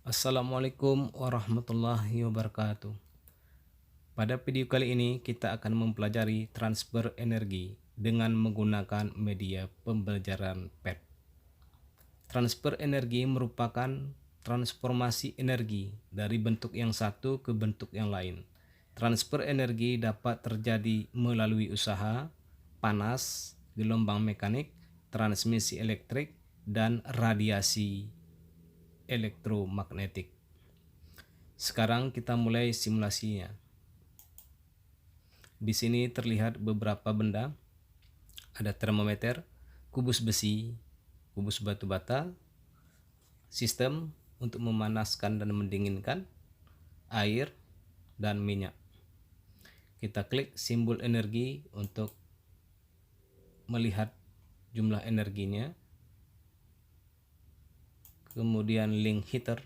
Assalamualaikum warahmatullahi wabarakatuh. Pada video kali ini kita akan mempelajari transfer energi dengan menggunakan media pembelajaran PET. Transfer energi merupakan transformasi energi dari bentuk yang satu ke bentuk yang lain. Transfer energi dapat terjadi melalui usaha, panas, gelombang mekanik, transmisi elektrik, dan radiasi elektromagnetik. Sekarang kita mulai simulasinya. Di sini terlihat beberapa benda. Ada termometer, kubus besi, kubus batu bata, sistem untuk memanaskan dan mendinginkan, air, dan minyak. Kita klik simbol energi untuk melihat jumlah energinya. Kemudian link heater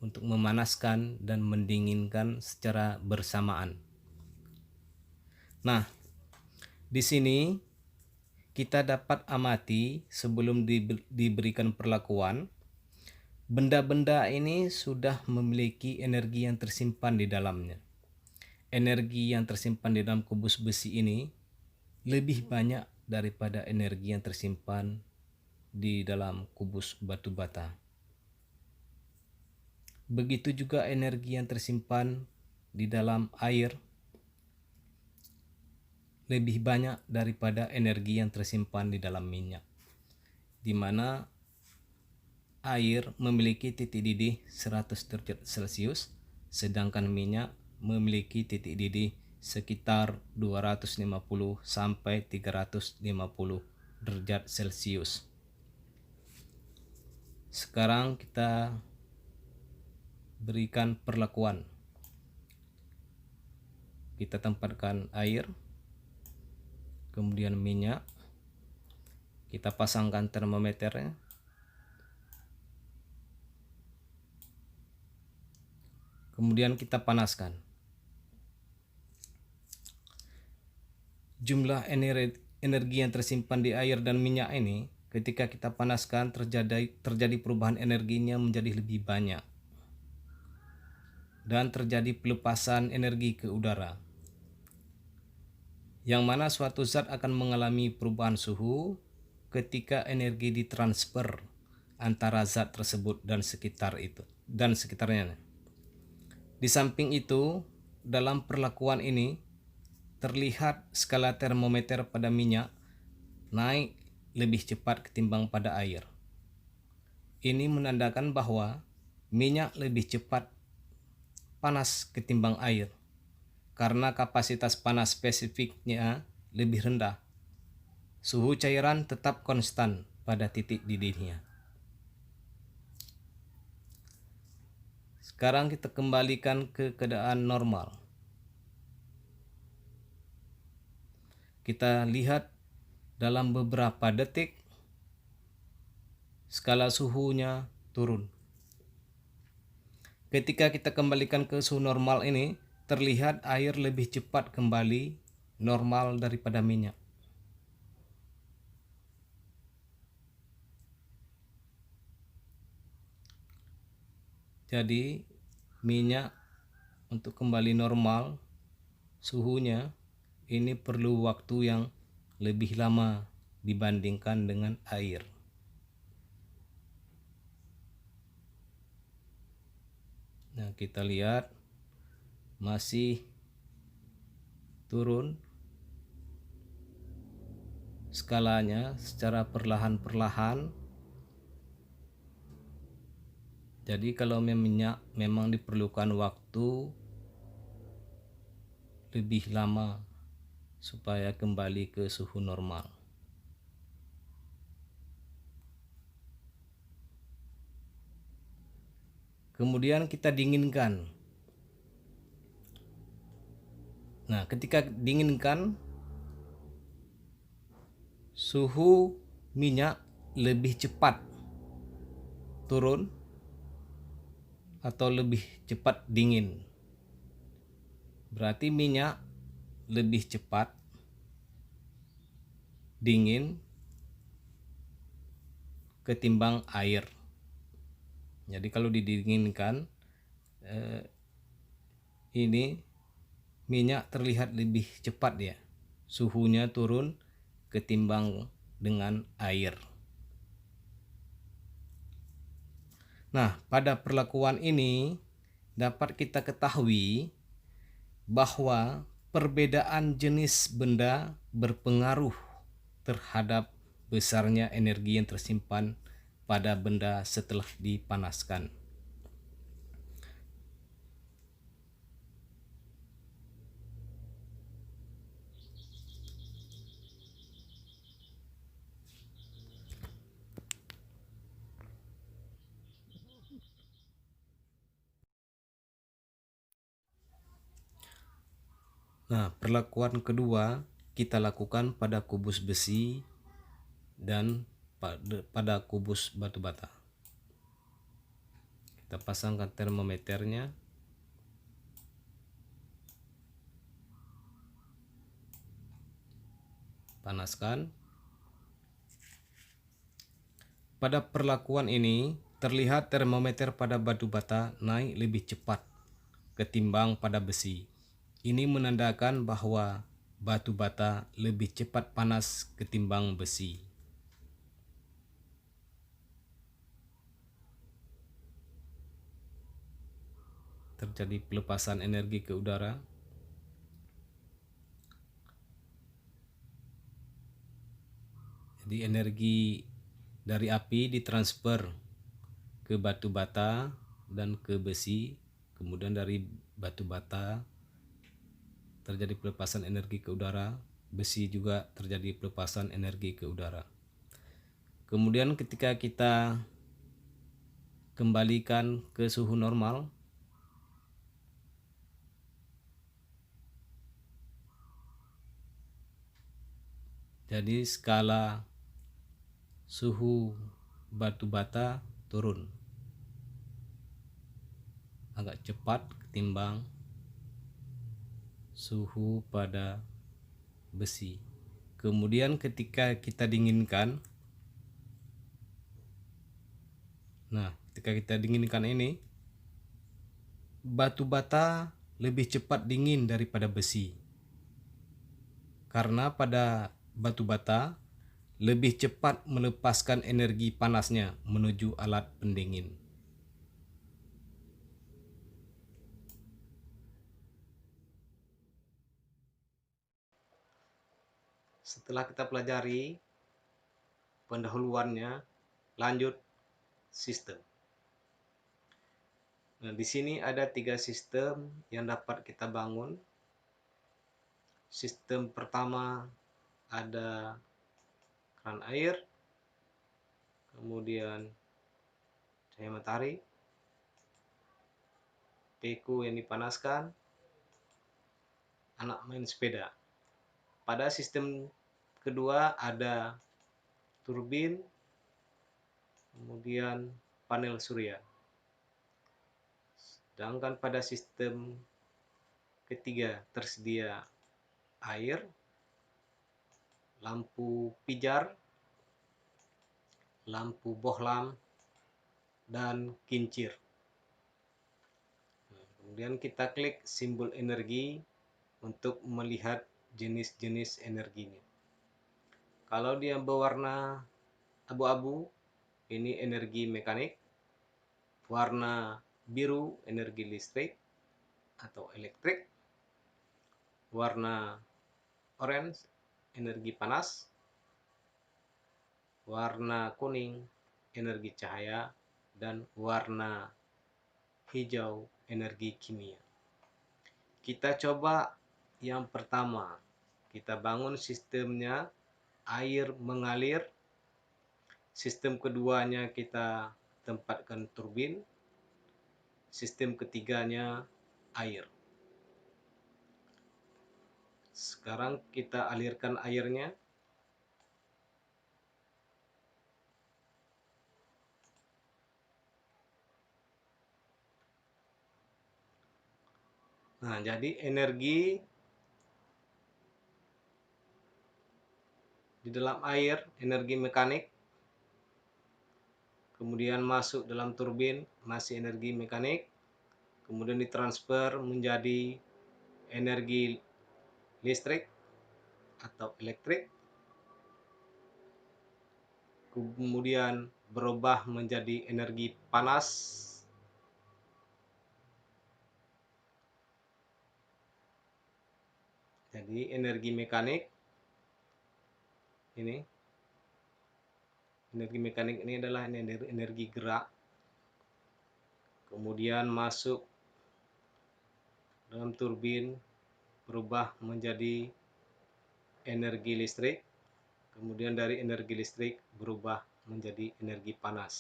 untuk memanaskan dan mendinginkan secara bersamaan. Nah, di sini kita dapat amati sebelum diberikan perlakuan, benda-benda ini sudah memiliki energi yang tersimpan di dalamnya. Energi yang tersimpan di dalam kubus besi ini lebih banyak daripada energi yang tersimpan di dalam kubus batu bata. Begitu juga energi yang tersimpan di dalam air lebih banyak daripada energi yang tersimpan di dalam minyak, di mana air memiliki titik didih 100 derajat Celcius, sedangkan minyak memiliki titik didih sekitar 250 sampai 350 derajat Celcius. Sekarang kita berikan perlakuan. Kita tempatkan air, kemudian minyak, kita pasangkan termometernya, kemudian kita panaskan. Jumlah energi yang tersimpan di air dan minyak ini ketika kita panaskan terjadi perubahan energinya menjadi lebih banyak dan terjadi pelepasan energi ke udara, yang mana suatu zat akan mengalami perubahan suhu ketika energi ditransfer antara zat tersebut dan sekitarnya. Di samping itu, dalam perlakuan ini terlihat skala termometer pada minyak naik lebih cepat ketimbang pada air. Ini menandakan bahwa minyak lebih cepat panas ketimbang air karena kapasitas panas spesifiknya lebih rendah. Suhu cairan tetap konstan pada titik didihnya. Sekarang kita kembalikan ke keadaan normal. Kita lihat dalam beberapa detik skala suhunya turun. Ketika kita kembalikan ke suhu normal ini, terlihat air lebih cepat kembali normal daripada minyak. Jadi minyak untuk kembali normal suhunya ini perlu waktu yang lebih lama dibandingkan dengan air. Nah, kita lihat masih turun skalanya secara perlahan-perlahan. Jadi kalau minyak memang diperlukan waktu lebih lama supaya kembali ke suhu normal. Kemudian kita dinginkan. Nah, ketika dinginkan, suhu minyak lebih cepat turun atau lebih cepat dingin. Berarti minyak lebih cepat dingin ketimbang air. Jadi kalau didinginkan, ini minyak terlihat lebih cepat ya, suhunya turun ketimbang dengan air. Nah, pada perlakuan ini dapat kita ketahui bahwa perbedaan jenis benda berpengaruh terhadap besarnya energi yang tersimpan pada benda setelah dipanaskan. Nah, perlakuan kedua kita lakukan pada kubus besi dan pada kubus batu bata. Kita pasangkan termometernya. Panaskan. Pada perlakuan ini terlihat termometer pada batu bata naik lebih cepat ketimbang pada besi. Ini menandakan bahwa batu bata lebih cepat panas ketimbang besi. Terjadi pelepasan energi ke udara. Jadi energi dari api ditransfer ke batu bata dan ke besi, kemudian dari batu bata terjadi pelepasan energi ke udara, besi juga terjadi pelepasan energi ke udara. Kemudian ketika kita kembalikan ke suhu normal, jadi skala suhu batu bata turun agak cepat ketimbang suhu pada besi. Kemudian ketika kita dinginkan, ketika kita dinginkan ini, batu bata lebih cepat dingin daripada besi. Karena pada batu bata lebih cepat melepaskan energi panasnya menuju alat pendingin. Setelah kita pelajari pendahuluannya, lanjut sistem. Nah, di sini ada 3 sistem yang dapat kita bangun. Sistem pertama ada keran air, kemudian cahaya matahari, peku yang dipanaskan, anak main sepeda. Pada sistem kedua ada turbin, kemudian panel surya. Sedangkan pada sistem ketiga tersedia air, lampu pijar, lampu bohlam, dan kincir. Kemudian kita klik simbol energi untuk melihat jenis-jenis energinya. Kalau dia berwarna abu-abu, ini energi mekanik. Warna biru energi listrik atau elektrik. Warna orange energi panas. Warna kuning energi cahaya, dan warna hijau energi kimia. Kita coba yang pertama. Kita bangun sistemnya air mengalir. Sistem keduanya kita tempatkan turbin. Sistem ketiganya air. Sekarang kita alirkan airnya. Nah, jadi energi di dalam air, energi mekanik, kemudian masuk dalam turbin masih energi mekanik, kemudian ditransfer menjadi energi listrik atau elektrik, kemudian berubah menjadi energi panas, jadi energi mekanik ini, energi mekanik ini adalah energi gerak, kemudian masuk dalam turbin berubah menjadi energi listrik, kemudian dari energi listrik berubah menjadi energi panas.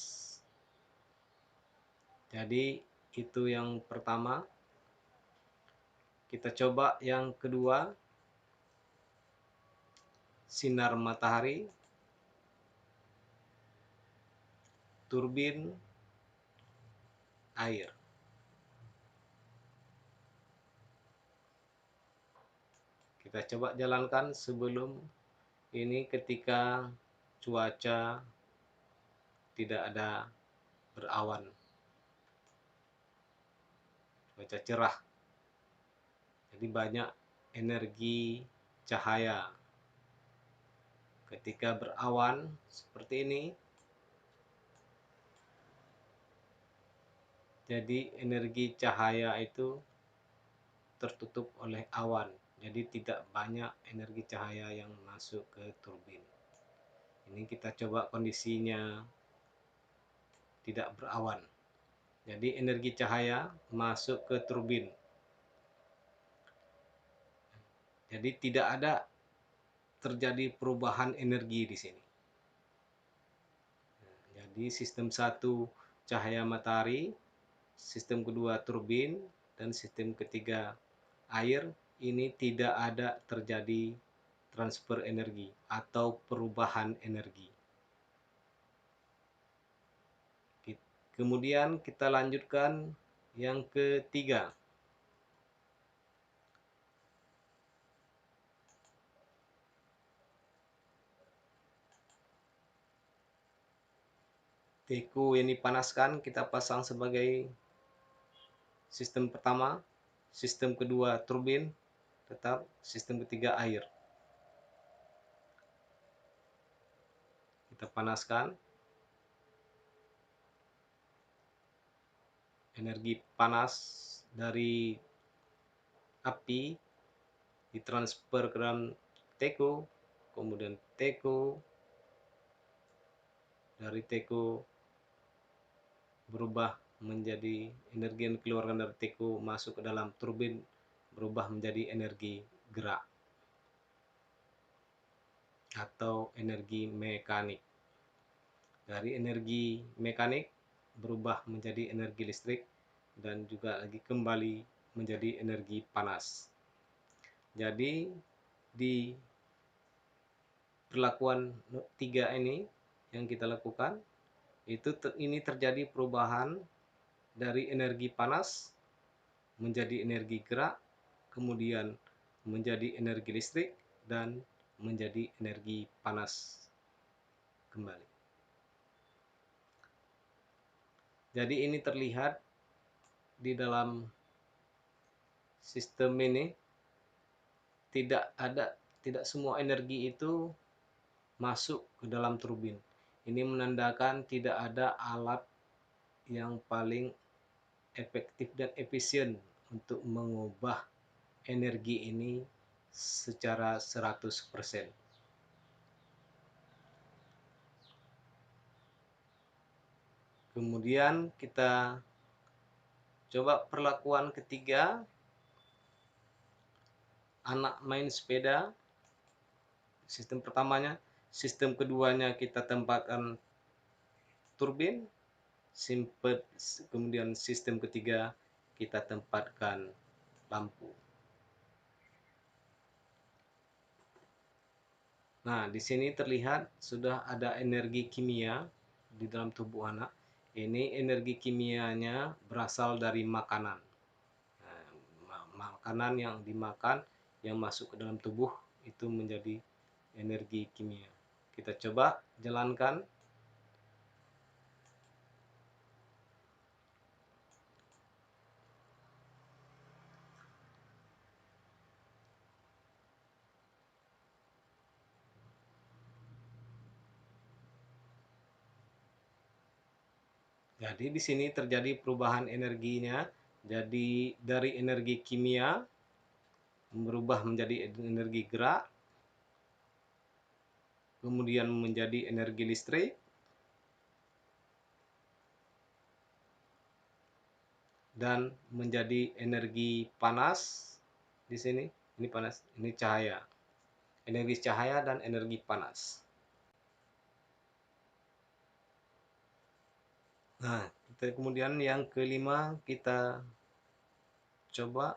Jadi itu yang pertama. Kita coba yang kedua, sinar matahari, turbin, air. Kita coba jalankan sebelum ini ketika cuaca tidak ada berawan, cuaca cerah. Jadi banyak energi cahaya. Ketika berawan seperti ini, jadi energi cahaya itu tertutup oleh awan. Jadi tidak banyak energi cahaya yang masuk ke turbin. Ini kita coba kondisinya tidak berawan. Jadi energi cahaya masuk ke turbin. Jadi tidak ada terjadi perubahan energi di sini. Jadi sistem 1 cahaya matahari, sistem kedua turbin, dan sistem ketiga air, ini tidak ada terjadi transfer energi atau perubahan energi. Kemudian kita lanjutkan yang ketiga. Teko yang dipanaskan kita pasang sebagai sistem pertama, sistem kedua turbin, tetap sistem ketiga air. Kita panaskan. Energi panas dari api ditransfer ke dalam teko, kemudian teko, dari teko berubah menjadi energi yang dikeluarkan dari teko masuk ke dalam turbin, berubah menjadi energi gerak atau energi mekanik. Dari energi mekanik berubah menjadi energi listrik dan juga lagi kembali menjadi energi panas. Jadi di perlakuan 3 ini yang kita lakukan itu ini terjadi perubahan dari energi panas menjadi energi gerak, kemudian menjadi energi listrik dan menjadi energi panas kembali. Jadi ini terlihat di dalam sistem ini tidak semua energi itu masuk ke dalam turbin. Ini menandakan tidak ada alat yang paling efektif dan efisien untuk mengubah energi ini secara 100%. Kemudian kita coba perlakuan ketiga, anak main sepeda. Sistem pertamanya, sistem keduanya kita tempatkan turbin, kemudian sistem ketiga kita tempatkan lampu. Nah, di sini terlihat sudah ada energi kimia di dalam tubuh anak. Ini energi kimianya berasal dari makanan. Nah, makanan yang dimakan, yang masuk ke dalam tubuh, itu menjadi energi kimia. Kita coba jalankan. Jadi di sini terjadi perubahan energinya. Jadi dari energi kimia berubah menjadi energi gerak, kemudian menjadi energi listrik, dan menjadi energi panas. Di sini ini panas, ini cahaya. Energi cahaya dan energi panas. Nah, kemudian yang kelima, kita coba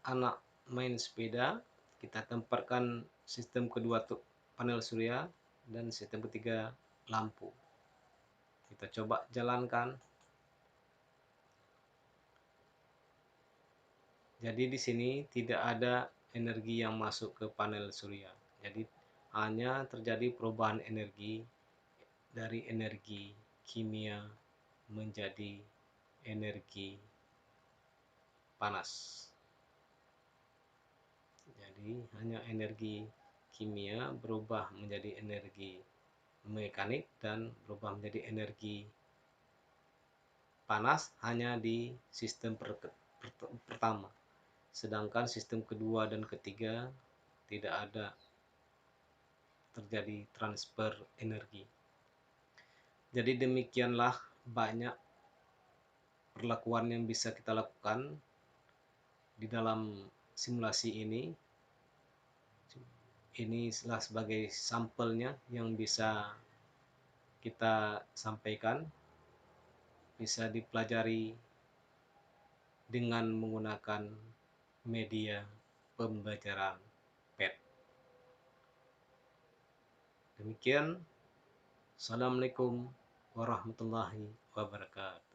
anak main sepeda. Kita tempatkan sistem kedua panel surya dan sistem ketiga lampu. Kita coba jalankan. Jadi di sini tidak ada energi yang masuk ke panel surya. Jadi hanya terjadi perubahan energi dari energi kimia menjadi energi panas. Jadi hanya energi kimia berubah menjadi energi mekanik dan berubah menjadi energi panas hanya di sistem pertama. Sedangkan sistem kedua dan ketiga tidak ada terjadi transfer energi. Jadi demikianlah banyak perlakuan yang bisa kita lakukan di dalam simulasi ini. Inilah sebagai sampelnya yang bisa kita sampaikan, bisa dipelajari dengan menggunakan media pembelajaran PET. Demikian, Assalamualaikum warahmatullahi wabarakatuh.